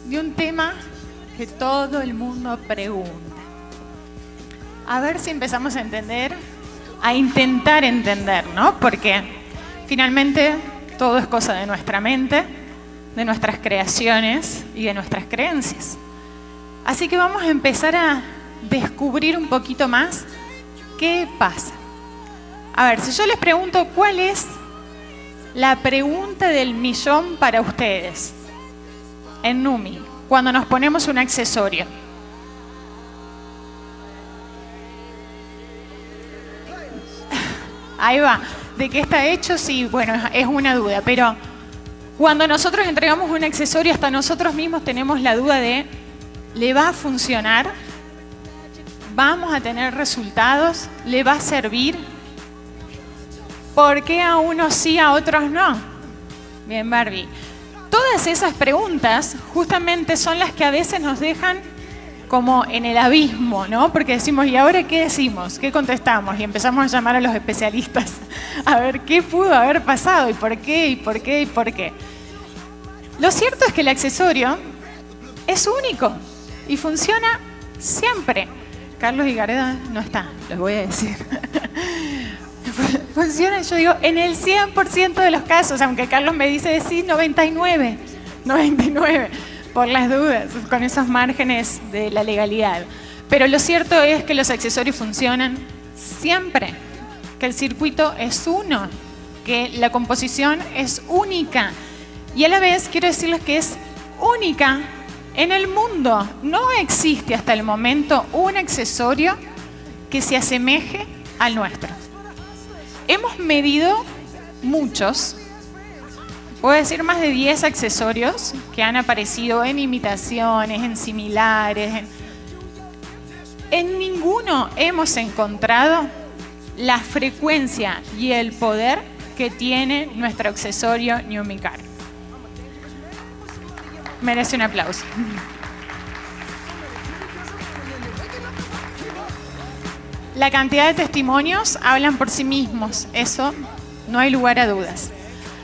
de un tema que todo el mundo pregunta. A ver si empezamos a entender, a intentar entender, ¿no? Porque finalmente todo es cosa de nuestra mente, de nuestras creaciones y de nuestras creencias. Así que vamos a empezar a descubrir un poquito más qué pasa. A ver, si yo les pregunto cuál es la pregunta del millón para ustedes en Numi, cuando nos ponemos un accesorio. Ahí va. ¿De qué está hecho? Sí, bueno, es una duda, pero cuando nosotros entregamos un accesorio, hasta nosotros mismos tenemos la duda de ¿le va a funcionar? ¿Vamos a tener resultados? ¿Le va a servir? ¿Por qué a unos sí, a otros no? Bien, Barbie. Todas esas preguntas justamente son las que a veces nos dejan como en el abismo, ¿no? Porque decimos, ¿y ahora qué decimos? ¿Qué contestamos? Y empezamos a llamar a los especialistas a ver qué pudo haber pasado y por qué, y por qué, y por qué. Lo cierto es que el accesorio es único y funciona siempre. Carlos Higareda no está, les voy a decir. Funciona, yo digo, en el 100% de los casos, aunque Carlos me dice sí, 99, por las dudas, con esos márgenes de la legalidad. Pero lo cierto es que los accesorios funcionan siempre, que el circuito es uno, que la composición es única. Y a la vez quiero decirles que es única en el mundo. No existe hasta el momento un accesorio que se asemeje al nuestro. Hemos medido muchos, puedo decir más de 10 accesorios que han aparecido en imitaciones, en similares. En ninguno hemos encontrado la frecuencia y el poder que tiene nuestro accesorio Numicar. Merece un aplauso. La cantidad de testimonios hablan por sí mismos, eso no hay lugar a dudas.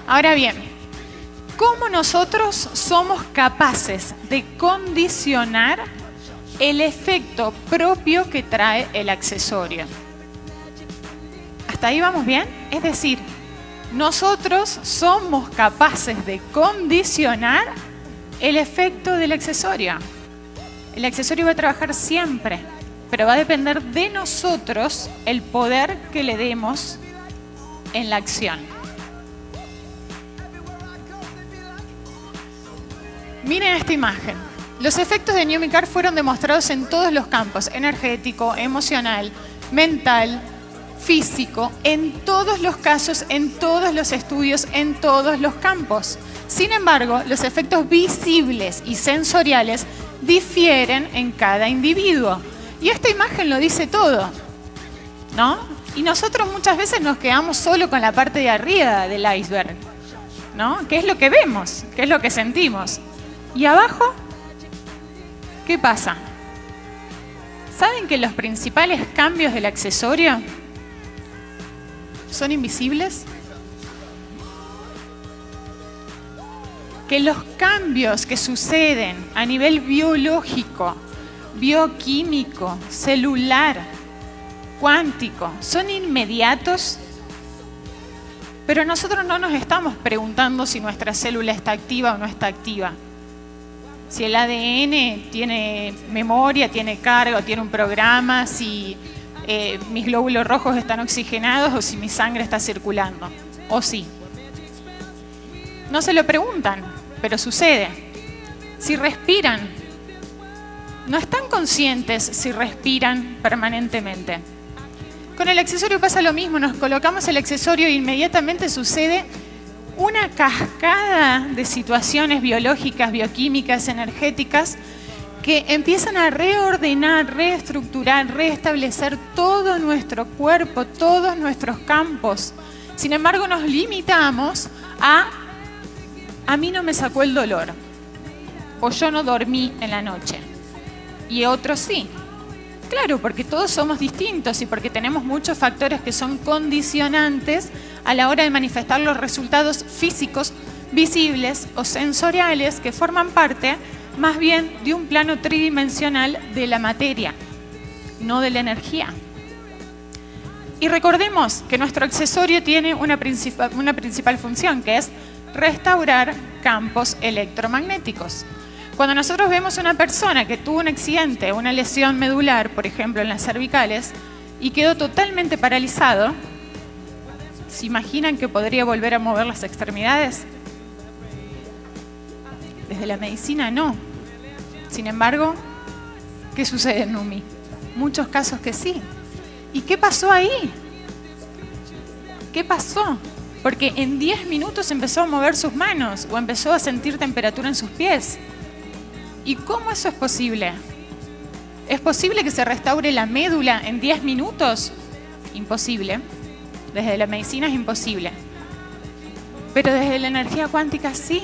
Ahora bien, ¿cómo nosotros somos capaces de condicionar el efecto propio que trae el accesorio? ¿Hasta ahí vamos bien? Es decir, nosotros somos capaces de condicionar el efecto del accesorio. El accesorio va a trabajar siempre, pero va a depender de nosotros el poder que le demos en la acción. Miren esta imagen. Los efectos de Numicar fueron demostrados en todos los campos: energético, emocional, mental, físico, en todos los casos, en todos los estudios, en todos los campos. Sin embargo, los efectos visibles y sensoriales difieren en cada individuo. Y esta imagen lo dice todo, ¿no? Y nosotros muchas veces nos quedamos solo con la parte de arriba del iceberg, ¿no? ¿Qué es lo que vemos? ¿Qué es lo que sentimos? ¿Y abajo? ¿Qué pasa? ¿Saben que los principales cambios del accesorio son invisibles? Que los cambios que suceden a nivel biológico, bioquímico, celular, cuántico, son inmediatos, pero nosotros no nos estamos preguntando si nuestra célula está activa o no está activa. Si el ADN tiene memoria, tiene carga, o tiene un programa, si mis glóbulos rojos están oxigenados o si mi sangre está circulando. O sí. No se lo preguntan, pero sucede. Si respiran, no están conscientes si respiran permanentemente. Con el accesorio pasa lo mismo, nos colocamos el accesorio e inmediatamente sucede una cascada de situaciones biológicas, bioquímicas, energéticas que empiezan a reordenar, reestructurar, reestablecer todo nuestro cuerpo, todos nuestros campos. Sin embargo, nos limitamos a mí no me sacó el dolor, o yo no dormí en la noche, y otros sí. Claro, porque todos somos distintos y porque tenemos muchos factores que son condicionantes a la hora de manifestar los resultados físicos, visibles o sensoriales que forman parte más bien de un plano tridimensional de la materia, no de la energía. Y recordemos que nuestro accesorio tiene una principal función, que es restaurar campos electromagnéticos. Cuando nosotros vemos a una persona que tuvo un accidente, una lesión medular, por ejemplo en las cervicales, y quedó totalmente paralizado, ¿se imaginan que podría volver a mover las extremidades? Desde la medicina no. Sin embargo, ¿qué sucede, Numi? Muchos casos que sí. ¿Y qué pasó ahí? ¿Qué pasó? Porque en 10 minutos empezó a mover sus manos o empezó a sentir temperatura en sus pies. ¿Y cómo eso es posible? ¿Es posible que se restaure la médula en 10 minutos? Imposible. Desde la medicina es imposible. Pero desde la energía cuántica sí,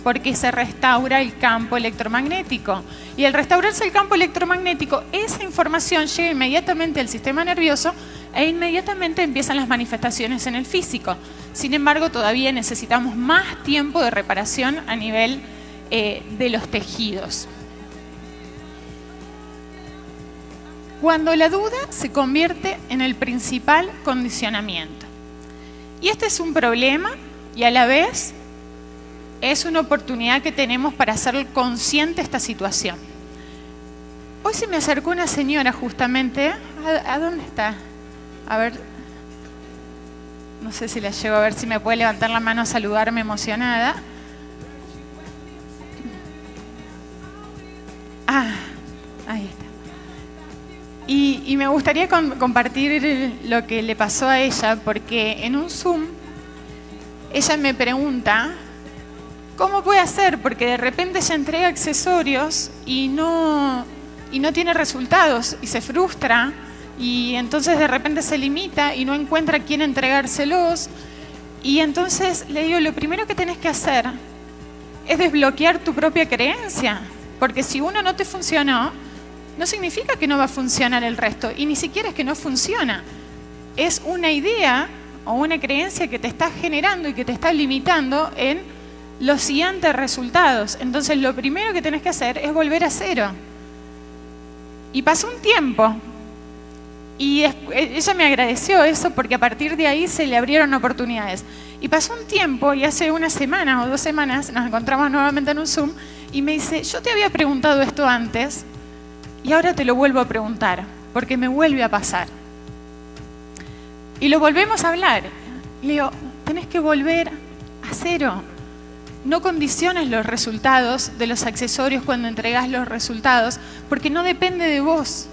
porque se restaura el campo electromagnético. Y al restaurarse el campo electromagnético, esa información llega inmediatamente al sistema nervioso e inmediatamente empiezan las manifestaciones en el físico. Sin embargo, todavía necesitamos más tiempo de reparación a nivel de los tejidos. Cuando la duda se convierte en el principal condicionamiento. Y este es un problema y a la vez es una oportunidad que tenemos para hacer consciente esta situación. Hoy se me acercó una señora justamente. ¿A dónde está? A ver, no sé si la llego a ver, si me puede levantar la mano a saludarme emocionada. Ah, ahí está. Y me gustaría compartir lo que le pasó a ella, porque en un Zoom ella me pregunta ¿cómo puede hacer? Porque de repente ella entrega accesorios y no tiene resultados y se frustra y entonces de repente se limita y no encuentra a quién entregárselos. Y entonces le digo, lo primero que tenés que hacer es desbloquear tu propia creencia, porque si uno no te funcionó, no significa que no va a funcionar el resto, y ni siquiera es que no funciona. Es una idea o una creencia que te está generando y que te está limitando en los siguientes resultados. Entonces lo primero que tenés que hacer es volver a cero. Y pasó un tiempo y ella me agradeció eso, porque a partir de ahí se le abrieron oportunidades. Y pasó un tiempo y hace una semana o 2 semanas nos encontramos nuevamente en un Zoom y me dice, yo te había preguntado esto antes y ahora te lo vuelvo a preguntar porque me vuelve a pasar. Y lo volvemos a hablar. Le digo, tenés que volver a cero. No condiciones los resultados de los accesorios cuando entregás los resultados, porque no depende de vos.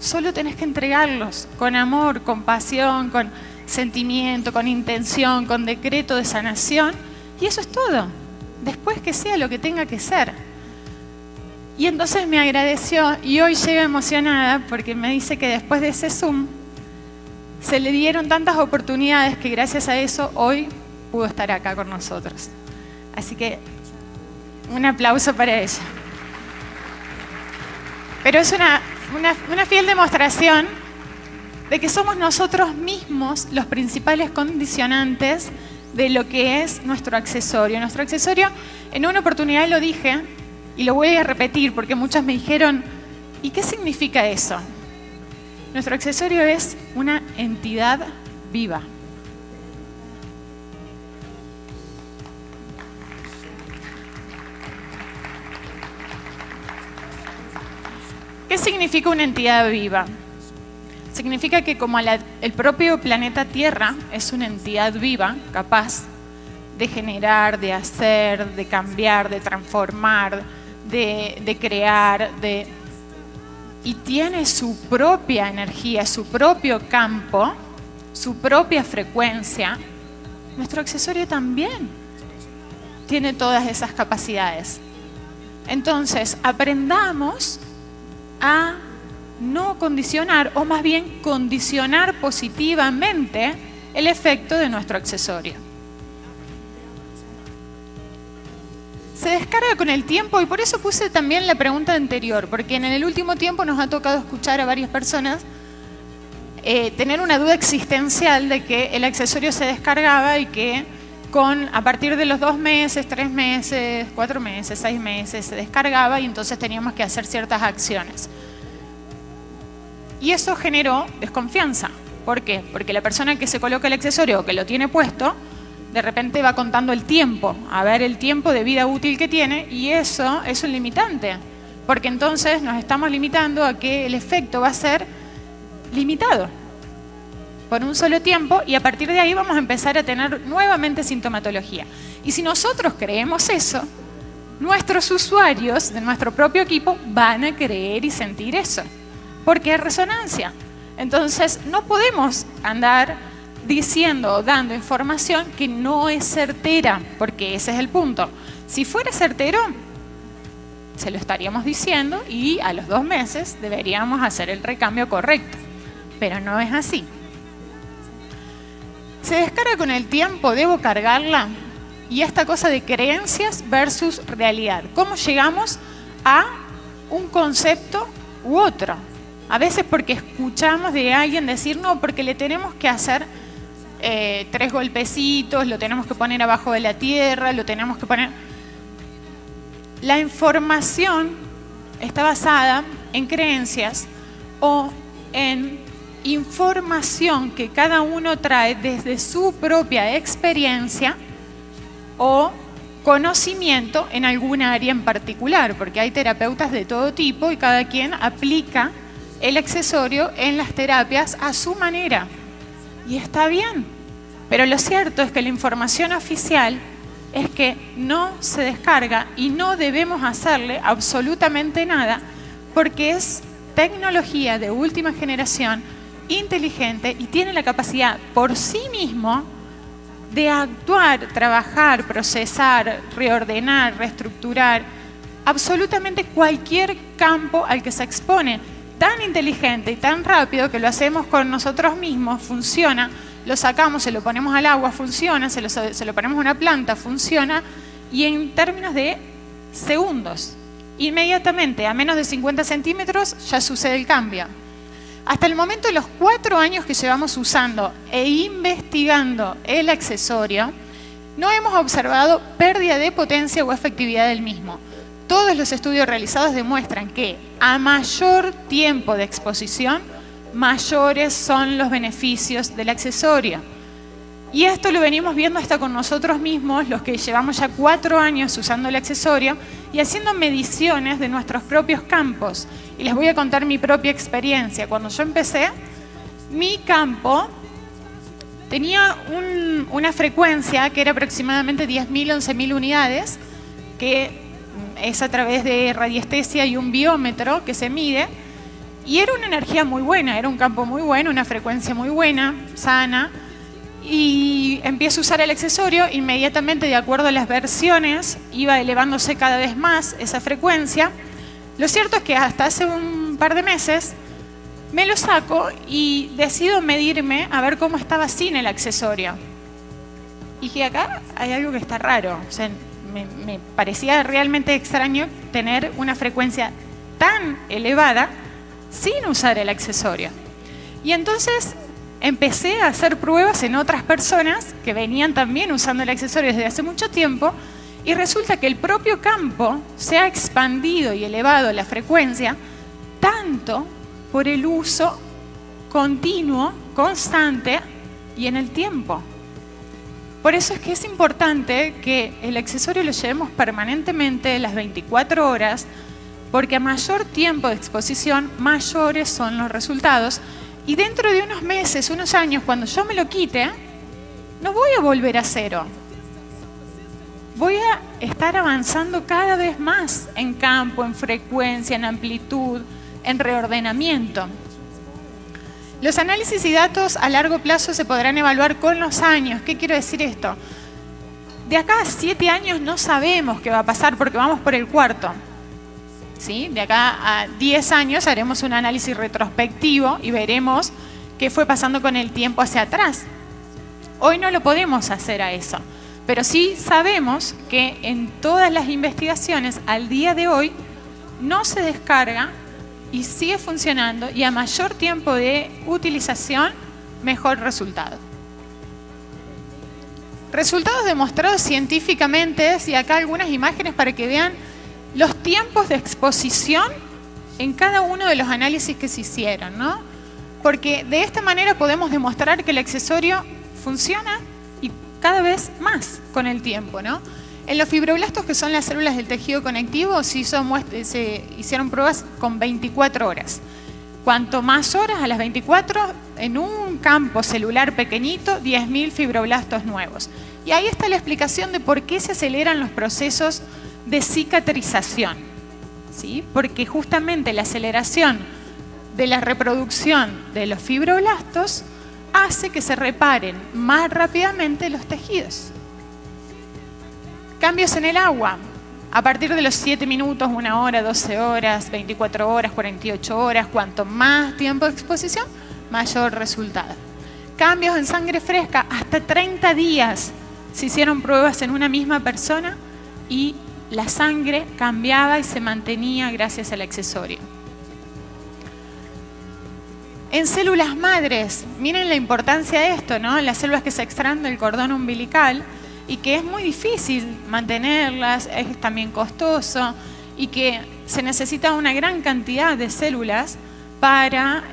Solo tenés que entregarlos con amor, con pasión, con sentimiento, con intención, con decreto de sanación. Y eso es todo. Después que sea lo que tenga que ser. Y entonces me agradeció y hoy llega emocionada porque me dice que después de ese Zoom se le dieron tantas oportunidades que gracias a eso hoy pudo estar acá con nosotros. Así que un aplauso para ella. Pero es una fiel demostración de que somos nosotros mismos los principales condicionantes de lo que es nuestro accesorio. Nuestro accesorio, en una oportunidad lo dije y lo voy a repetir porque muchas me dijeron, ¿y qué significa eso? Nuestro accesorio es una entidad viva. ¿Qué significa una entidad viva? Significa que como el propio planeta Tierra es una entidad viva, capaz de generar, de hacer, de cambiar, de transformar, de crear, y tiene su propia energía, su propio campo, su propia frecuencia, nuestro accesorio también tiene todas esas capacidades. Entonces, aprendamos a no condicionar, o más bien condicionar positivamente el efecto de nuestro accesorio. Se descarga con el tiempo y por eso puse también la pregunta anterior, porque en el último tiempo nos ha tocado escuchar a varias personas tener una duda existencial de que el accesorio se descargaba y que a partir de los 2 meses, 3 meses, 4 meses, 6 meses, se descargaba y entonces teníamos que hacer ciertas acciones. Y eso generó desconfianza. ¿Por qué? Porque la persona que se coloca el accesorio o que lo tiene puesto, de repente va contando el tiempo, a ver el tiempo de vida útil que tiene, y eso es un limitante. Porque entonces nos estamos limitando a que el efecto va a ser limitado por un solo tiempo, y a partir de ahí vamos a empezar a tener nuevamente sintomatología. Y si nosotros creemos eso, nuestros usuarios de nuestro propio equipo van a creer y sentir eso, porque es resonancia. Entonces no podemos andar diciendo o dando información que no es certera, porque ese es el punto. Si fuera certero, se lo estaríamos diciendo y a los 2 meses deberíamos hacer el recambio correcto, pero no es así. Se descarga con el tiempo, debo cargarla, y esta cosa de creencias versus realidad. ¿Cómo llegamos a un concepto u otro? A veces porque escuchamos de alguien decir, no, porque le tenemos que hacer 3 golpecitos, lo tenemos que poner abajo de la tierra, lo tenemos que poner... La información está basada en creencias o en información que cada uno trae desde su propia experiencia o conocimiento en alguna área en particular, porque hay terapeutas de todo tipo y cada quien aplica el accesorio en las terapias a su manera. Y está bien, pero lo cierto es que la información oficial es que no se descarga y no debemos hacerle absolutamente nada, porque es tecnología de última generación, inteligente, y tiene la capacidad por sí mismo de actuar, trabajar, procesar, reordenar, reestructurar absolutamente cualquier campo al que se expone. Tan inteligente y tan rápido que lo hacemos con nosotros mismos, funciona, lo sacamos, se lo ponemos al agua, funciona, se lo ponemos a una planta, funciona, y en términos de segundos, inmediatamente, a menos de 50 centímetros, ya sucede el cambio. Hasta el momento de los 4 años que llevamos usando e investigando el accesorio, no hemos observado pérdida de potencia o efectividad del mismo. Todos los estudios realizados demuestran que a mayor tiempo de exposición, mayores son los beneficios del accesorio. Y esto lo venimos viendo hasta con nosotros mismos, los que llevamos ya 4 años usando el accesorio y haciendo mediciones de nuestros propios campos. Y les voy a contar mi propia experiencia. Cuando yo empecé, mi campo tenía una frecuencia que era aproximadamente 10.000, 11.000 unidades, que es a través de radiestesia y un biómetro que se mide. Y era una energía muy buena, era un campo muy bueno, una frecuencia muy buena, sana. Y empiezo a usar el accesorio, inmediatamente de acuerdo a las versiones iba elevándose cada vez más esa frecuencia. Lo cierto es que hasta hace un par de meses me lo saco y decido medirme a ver cómo estaba sin el accesorio. Y dije, acá hay algo que está raro. O sea, me parecía realmente extraño tener una frecuencia tan elevada sin usar el accesorio. Y entonces empecé a hacer pruebas en otras personas que venían también usando el accesorio desde hace mucho tiempo, y resulta que el propio campo se ha expandido y elevado la frecuencia tanto por el uso continuo, constante y en el tiempo. Por eso es que es importante que el accesorio lo llevemos permanentemente las 24 horas, porque a mayor tiempo de exposición, mayores son los resultados. Y dentro de unos meses, unos años, cuando yo me lo quite, no voy a volver a cero. Voy a estar avanzando cada vez más en campo, en frecuencia, en amplitud, en reordenamiento. Los análisis y datos a largo plazo se podrán evaluar con los años. ¿Qué quiero decir esto? De acá a 7 años no sabemos qué va a pasar porque vamos por el 4. ¿Sí? De acá a 10 años haremos un análisis retrospectivo y veremos qué fue pasando con el tiempo hacia atrás. Hoy no lo podemos hacer a eso, pero sí sabemos que en todas las investigaciones al día de hoy no se descarga y sigue funcionando, y a mayor tiempo de utilización, mejor resultado. Resultados demostrados científicamente, y acá algunas imágenes para que vean los tiempos de exposición en cada uno de los análisis que se hicieron, ¿no? Porque de esta manera podemos demostrar que el accesorio funciona y cada vez más con el tiempo, ¿no? En los fibroblastos, que son las células del tejido conectivo, se hicieron pruebas con 24 horas. Cuanto más horas, a las 24, en un campo celular pequeñito, 10.000 fibroblastos nuevos. Y ahí está la explicación de por qué se aceleran los procesos de cicatrización, ¿sí? Porque justamente la aceleración de la reproducción de los fibroblastos hace que se reparen más rápidamente los tejidos. Cambios en el agua. A partir de los 7 minutos, 1 hora, 12 horas, 24 horas, 48 horas, cuanto más tiempo de exposición, mayor resultado. Cambios en sangre fresca, hasta 30 días. Se hicieron pruebas en una misma persona y la sangre cambiaba y se mantenía gracias al accesorio. En células madres, miren la importancia de esto, ¿no? Las células que se extraen del cordón umbilical, y que es muy difícil mantenerlas, es también costoso y que se necesita una gran cantidad de células para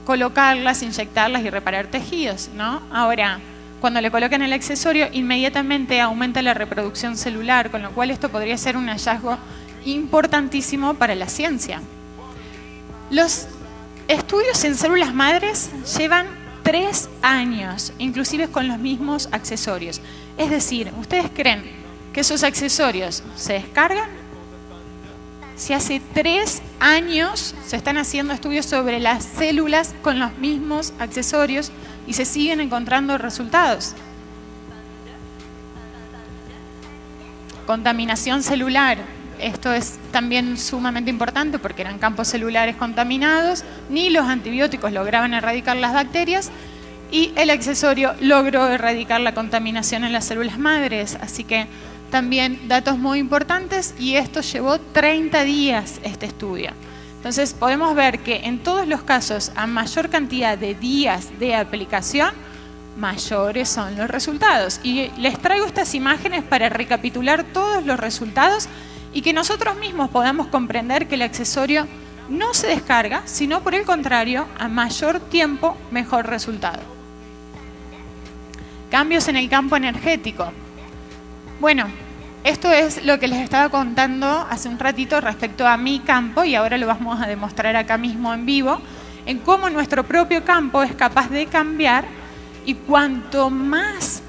colocarlas, inyectarlas y reparar tejidos, ¿no? Ahora, cuando le colocan el accesorio, inmediatamente aumenta la reproducción celular, con lo cual esto podría ser un hallazgo importantísimo para la ciencia. Los estudios en células madres llevan 3 años, inclusive con los mismos accesorios. Es decir, ¿ustedes creen que esos accesorios se descargan? Si hace 3 años se están haciendo estudios sobre las células con los mismos accesorios y se siguen encontrando resultados. Contaminación celular. Esto es también sumamente importante porque eran campos celulares contaminados, ni los antibióticos lograban erradicar las bacterias y el accesorio logró erradicar la contaminación en las células madres. Así que también datos muy importantes, y esto llevó 30 días este estudio. Entonces podemos ver que en todos los casos, a mayor cantidad de días de aplicación, mayores son los resultados. Y les traigo estas imágenes para recapitular todos los resultados y que nosotros mismos podamos comprender que el accesorio no se descarga, sino por el contrario, a mayor tiempo, mejor resultado. Cambios en el campo energético. Bueno, esto es lo que les estaba contando hace un ratito respecto a mi campo, y ahora lo vamos a demostrar acá mismo en vivo, en cómo nuestro propio campo es capaz de cambiar, y cuanto más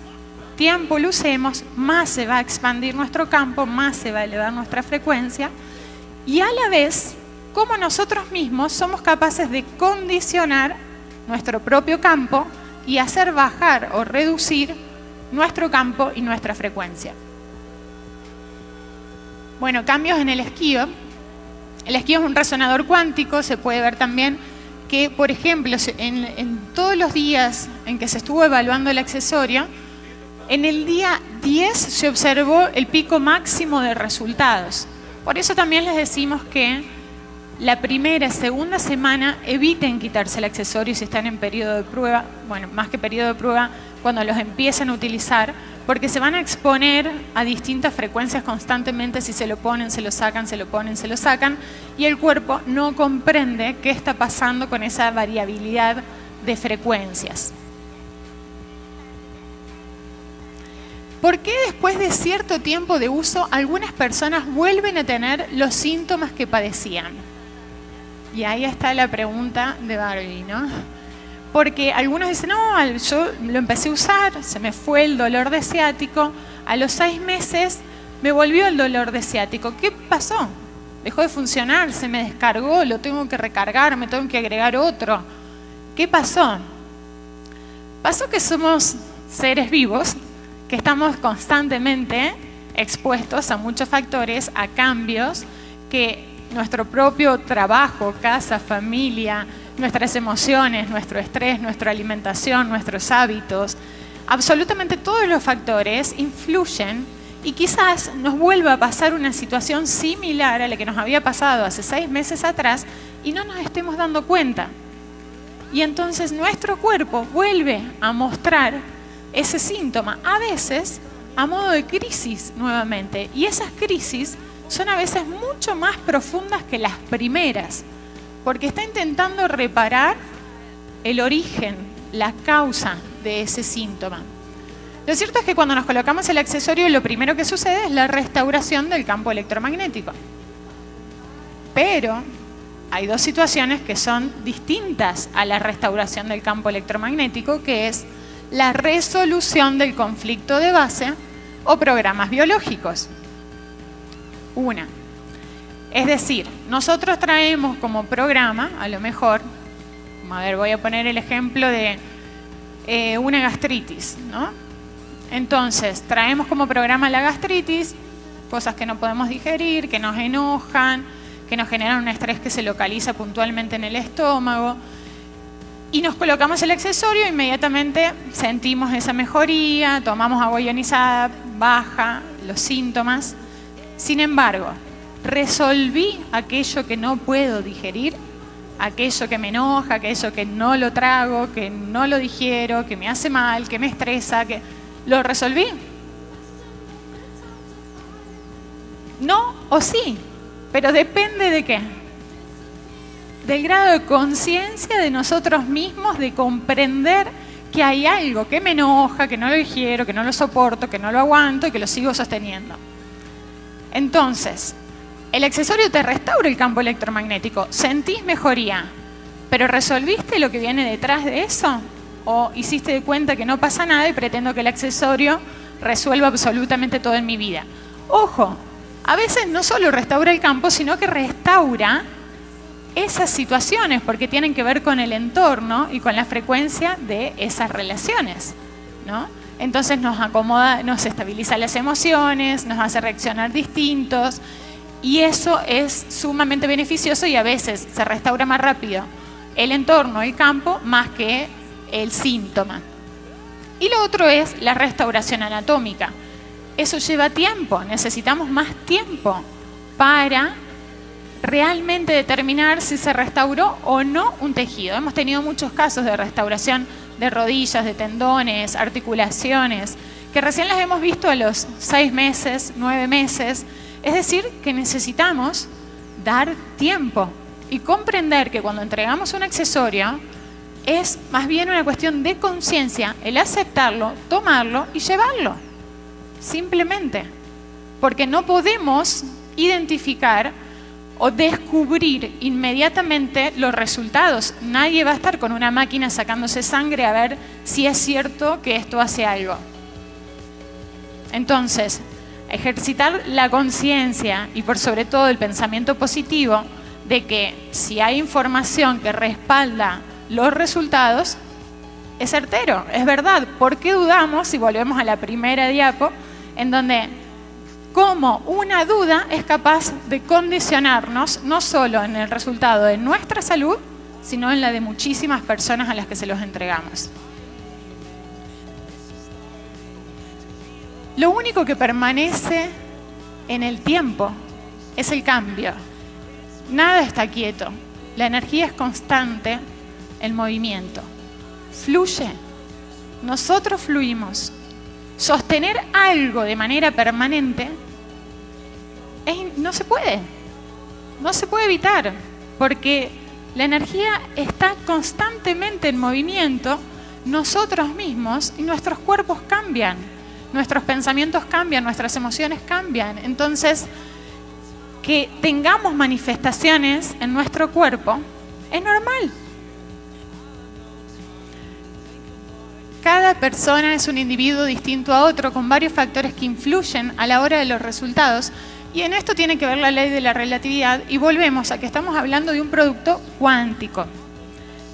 tiempo lo usemos, más se va a expandir nuestro campo, más se va a elevar nuestra frecuencia, y a la vez, cómo nosotros mismos somos capaces de condicionar nuestro propio campo y hacer bajar o reducir nuestro campo y nuestra frecuencia. Bueno, cambios en el esquío. El esquío es un resonador cuántico. Se puede ver también que, por ejemplo, en todos los días en que se estuvo evaluando el accesorio, en el día 10 se observó el pico máximo de resultados. Por eso también les decimos que la primera, segunda semana eviten quitarse el accesorio si están en periodo de prueba, bueno, más que periodo de prueba, cuando los empiezan a utilizar, porque se van a exponer a distintas frecuencias constantemente si se lo ponen, se lo sacan, se lo ponen, se lo sacan, y el cuerpo no comprende qué está pasando con esa variabilidad de frecuencias. ¿Por qué después de cierto tiempo de uso algunas personas vuelven a tener los síntomas que padecían? Y ahí está la pregunta de Barbie, ¿no? Porque algunos dicen, no, yo lo empecé a usar, se me fue el dolor de ciático, a los 6 meses me volvió el dolor de ciático. ¿Qué pasó? Dejó de funcionar, se me descargó, lo tengo que recargar, me tengo que agregar otro. ¿Qué pasó? Pasó que somos seres vivos, que estamos constantemente expuestos a muchos factores, a cambios que nuestro propio trabajo, casa, familia, nuestras emociones, nuestro estrés, nuestra alimentación, nuestros hábitos, absolutamente todos los factores influyen, y quizás nos vuelva a pasar una situación similar a la que nos había pasado hace 6 meses atrás y no nos estemos dando cuenta. Y entonces nuestro cuerpo vuelve a mostrar ese síntoma, a veces a modo de crisis nuevamente. Y esas crisis son a veces mucho más profundas que las primeras, porque está intentando reparar el origen, la causa de ese síntoma. Lo cierto es que cuando nos colocamos el accesorio, lo primero que sucede es la restauración del campo electromagnético. Pero hay dos situaciones que son distintas a la restauración del campo electromagnético, que es la resolución del conflicto de base o programas biológicos. Una. Es decir, nosotros traemos como programa, a lo mejor, a ver, voy a poner el ejemplo de una gastritis, ¿no? Entonces, traemos como programa la gastritis, cosas que no podemos digerir, que nos enojan, que nos generan un estrés que se localiza puntualmente en el estómago, y nos colocamos el accesorio, inmediatamente sentimos esa mejoría, tomamos agua ionizada, baja los síntomas. Sin embargo, resolví aquello que no puedo digerir, aquello que me enoja, aquello que no lo trago, que no lo digiero, que me hace mal, que me estresa, que ¿lo resolví? No o sí, pero depende de qué. Del grado de conciencia de nosotros mismos, de comprender que hay algo que me enoja, que no lo digiero, que no lo soporto, que no lo aguanto y que lo sigo sosteniendo. Entonces, el accesorio te restaura el campo electromagnético, sentís mejoría, pero ¿resolviste lo que viene detrás de eso? ¿O hiciste de cuenta que no pasa nada y pretendo que el accesorio resuelva absolutamente todo en mi vida? Ojo, a veces no solo restaura el campo, sino que restaura esas situaciones, porque tienen que ver con el entorno y con la frecuencia de esas relaciones, ¿no? Entonces nos acomoda, nos estabiliza las emociones, nos hace reaccionar distintos, y eso es sumamente beneficioso, y a veces se restaura más rápido el entorno, el campo, más que el síntoma. Y lo otro es la restauración anatómica. Eso lleva tiempo, necesitamos más tiempo para realmente determinar si se restauró o no un tejido. Hemos tenido muchos casos de restauración de rodillas, de tendones, articulaciones, que recién las hemos visto a los 6 meses, 9 meses. Es decir, que necesitamos dar tiempo y comprender que cuando entregamos un accesorio es más bien una cuestión de conciencia, el aceptarlo, tomarlo y llevarlo. Simplemente. Porque no podemos identificar o descubrir inmediatamente los resultados. Nadie va a estar con una máquina sacándose sangre a ver si es cierto que esto hace algo. Entonces, ejercitar la conciencia y por sobre todo el pensamiento positivo de que si hay información que respalda los resultados, es certero, es verdad. ¿Por qué dudamos si volvemos a la primera diapo, en donde cómo una duda es capaz de condicionarnos no solo en el resultado de nuestra salud, sino en la de muchísimas personas a las que se los entregamos? Lo único que permanece en el tiempo es el cambio. Nada está quieto. La energía es constante, el movimiento. Fluye. Nosotros fluimos. Sostener algo de manera permanente no se puede. No se puede evitar, porque la energía está constantemente en movimiento. Nosotros mismos y nuestros cuerpos cambian. Nuestros pensamientos cambian, nuestras emociones cambian. Entonces, que tengamos manifestaciones en nuestro cuerpo es normal. Cada persona es un individuo distinto a otro, con varios factores que influyen a la hora de los resultados. Y en esto tiene que ver la ley de la relatividad, y volvemos a que estamos hablando de un producto cuántico.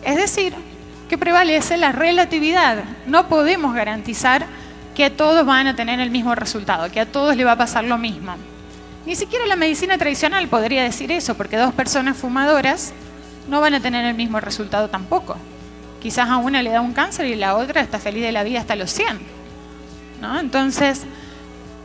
Es decir, que prevalece la relatividad. No podemos garantizar que todos van a tener el mismo resultado, que a todos les va a pasar lo mismo. Ni siquiera la medicina tradicional podría decir eso, porque 2 personas fumadoras no van a tener el mismo resultado tampoco. Quizás a una le da un cáncer y la otra está feliz de la vida hasta los 100, ¿no? Entonces,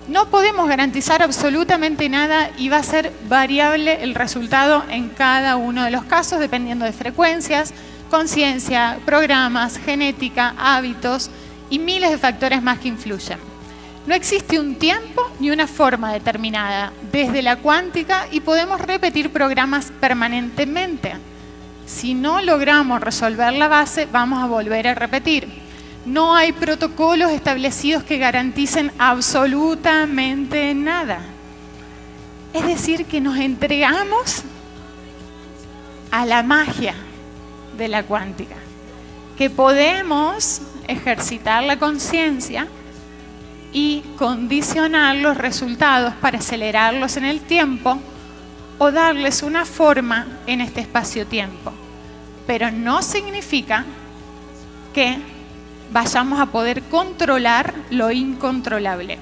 no podemos garantizar absolutamente nada, y va a ser variable el resultado en cada uno de los casos, dependiendo de frecuencias, conciencia, programas, genética, hábitos y miles de factores más que influyen. No existe un tiempo ni una forma determinada desde la cuántica y podemos repetir programas permanentemente. Si no logramos resolver la base, vamos a volver a repetir. No hay protocolos establecidos que garanticen absolutamente nada. Es decir, que nos entregamos a la magia de la cuántica, que podemos ejercitar la conciencia y condicionar los resultados para acelerarlos en el tiempo o darles una forma en este espacio-tiempo. Pero no significa que vayamos a poder controlar lo incontrolable.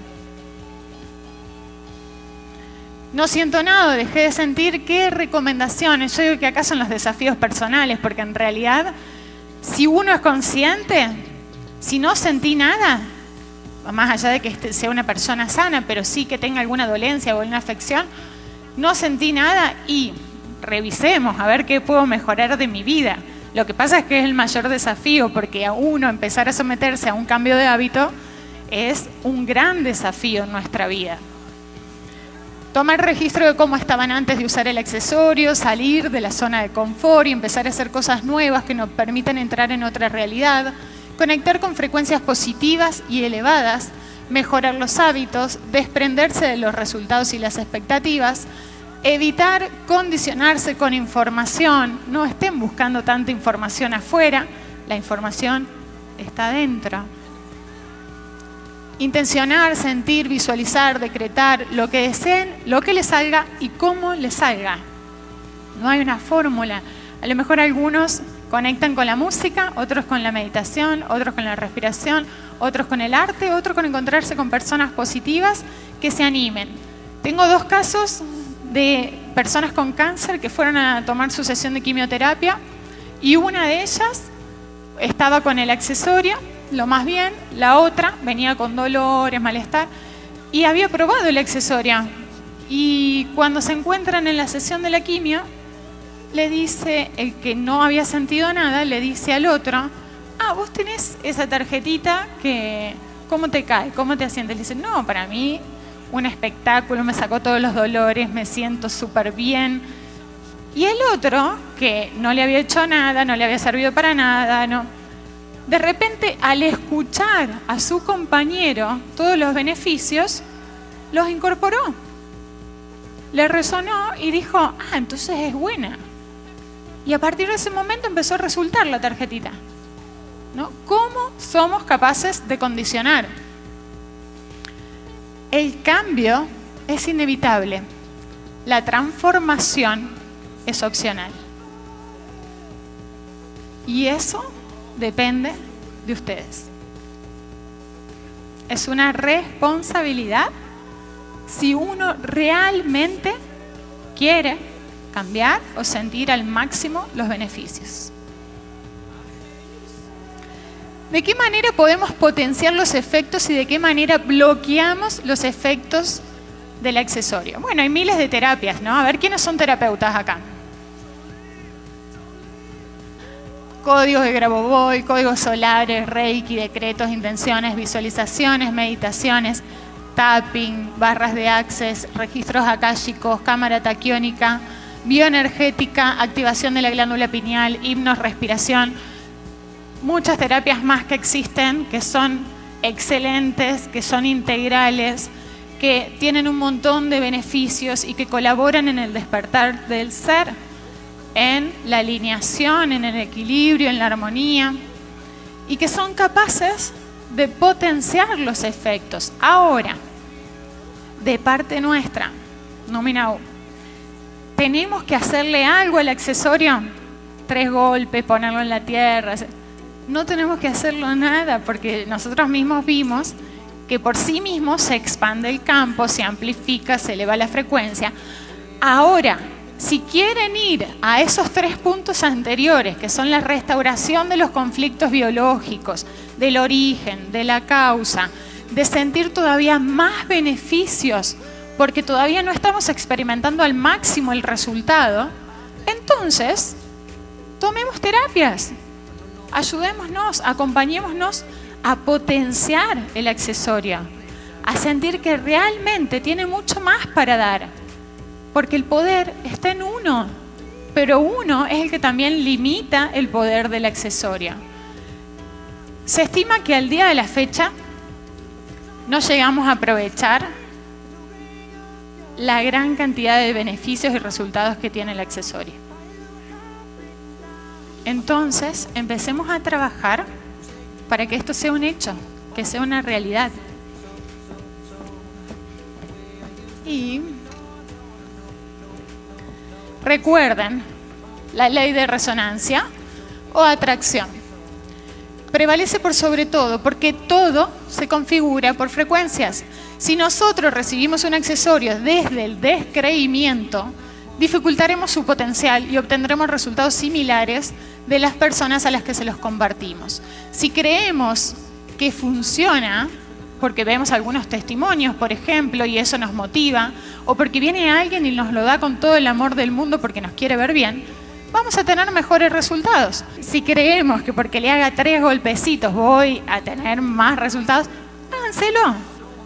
No siento nada, dejé de sentir. ¿Qué recomendaciones? Yo digo que acá son los desafíos personales, porque en realidad, si uno es consciente, si no sentí nada, más allá de que sea una persona sana, pero sí que tenga alguna dolencia o alguna afección, no sentí nada y revisemos a ver qué puedo mejorar de mi vida. Lo que pasa es que es el mayor desafío, porque a uno empezar a someterse a un cambio de hábito es un gran desafío en nuestra vida. Tomar registro de cómo estaban antes de usar el accesorio, salir de la zona de confort y empezar a hacer cosas nuevas que nos permitan entrar en otra realidad, conectar con frecuencias positivas y elevadas, mejorar los hábitos, desprenderse de los resultados y las expectativas, evitar condicionarse con información. No estén buscando tanta información afuera, la información está adentro. Intencionar, sentir, visualizar, decretar lo que deseen, lo que les salga y cómo les salga. No hay una fórmula. A lo mejor algunos conectan con la música, otros con la meditación, otros con la respiración, otros con el arte, otros con encontrarse con personas positivas que se animen. Tengo 2 casos de personas con cáncer que fueron a tomar su sesión de quimioterapia y una de ellas estaba con el accesorio, lo más bien, la otra venía con dolores, malestar y había probado el accesorio. Y cuando se encuentran en la sesión de la quimio, le dice, el que no había sentido nada, le dice al otro, vos tenés esa tarjetita que, ¿cómo te cae? ¿Cómo te sientes? Le dice, no, para mí un espectáculo, me sacó todos los dolores, me siento súper bien. Y el otro, que no le había hecho nada, no le había servido para nada, no. De repente, al escuchar a su compañero todos los beneficios, los incorporó. Le resonó y dijo, entonces es buena. Y a partir de ese momento empezó a resultar la tarjetita, ¿no? ¿Cómo somos capaces de condicionar? El cambio es inevitable. La transformación es opcional. Y eso depende de ustedes. Es una responsabilidad si uno realmente quiere cambiar o sentir al máximo los beneficios. ¿De qué manera podemos potenciar los efectos y de qué manera bloqueamos los efectos del accesorio? Bueno, hay miles de terapias, ¿no? A ver, ¿quiénes son terapeutas acá? Códigos de Grabovoi, códigos solares, Reiki, decretos, intenciones, visualizaciones, meditaciones, tapping, barras de access, registros akáshicos, cámara taquiónica, bioenergética, activación de la glándula pineal, hipnos, respiración. Muchas terapias más que existen, que son excelentes, que son integrales, que tienen un montón de beneficios y que colaboran en el despertar del ser, en la alineación, en el equilibrio, en la armonía, y que son capaces de potenciar los efectos. Ahora, de parte nuestra, nominado, ¿tenemos que hacerle algo al accesorio? 3 golpes, ponerlo en la tierra. No tenemos que hacerlo nada, porque nosotros mismos vimos que por sí mismo se expande el campo, se amplifica, se eleva la frecuencia. Ahora, si quieren ir a esos 3 puntos anteriores, que son la restauración de los conflictos biológicos, del origen, de la causa, de sentir todavía más beneficios, porque todavía no estamos experimentando al máximo el resultado, entonces tomemos terapias, ayudémonos, acompañémonos a potenciar el accesorio, a sentir que realmente tiene mucho más para dar, porque el poder está en uno, pero uno es el que también limita el poder del accesorio. Se estima que al día de la fecha no llegamos a aprovechar la gran cantidad de beneficios y resultados que tiene el accesorio. Entonces, empecemos a trabajar para que esto sea un hecho, que sea una realidad. Y recuerden la ley de resonancia o atracción. Prevalece por sobre todo, porque todo se configura por frecuencias. Si nosotros recibimos un accesorio desde el descreimiento, dificultaremos su potencial y obtendremos resultados similares de las personas a las que se los compartimos. Si creemos que funciona, porque vemos algunos testimonios, por ejemplo, y eso nos motiva, o porque viene alguien y nos lo da con todo el amor del mundo porque nos quiere ver bien, vamos a tener mejores resultados. Si creemos que porque le haga 3 golpecitos voy a tener más resultados, háganselo.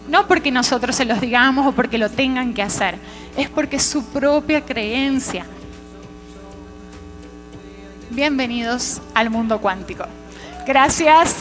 No porque nosotros se los digamos o porque lo tengan que hacer, es porque es su propia creencia. Bienvenidos al mundo cuántico. Gracias.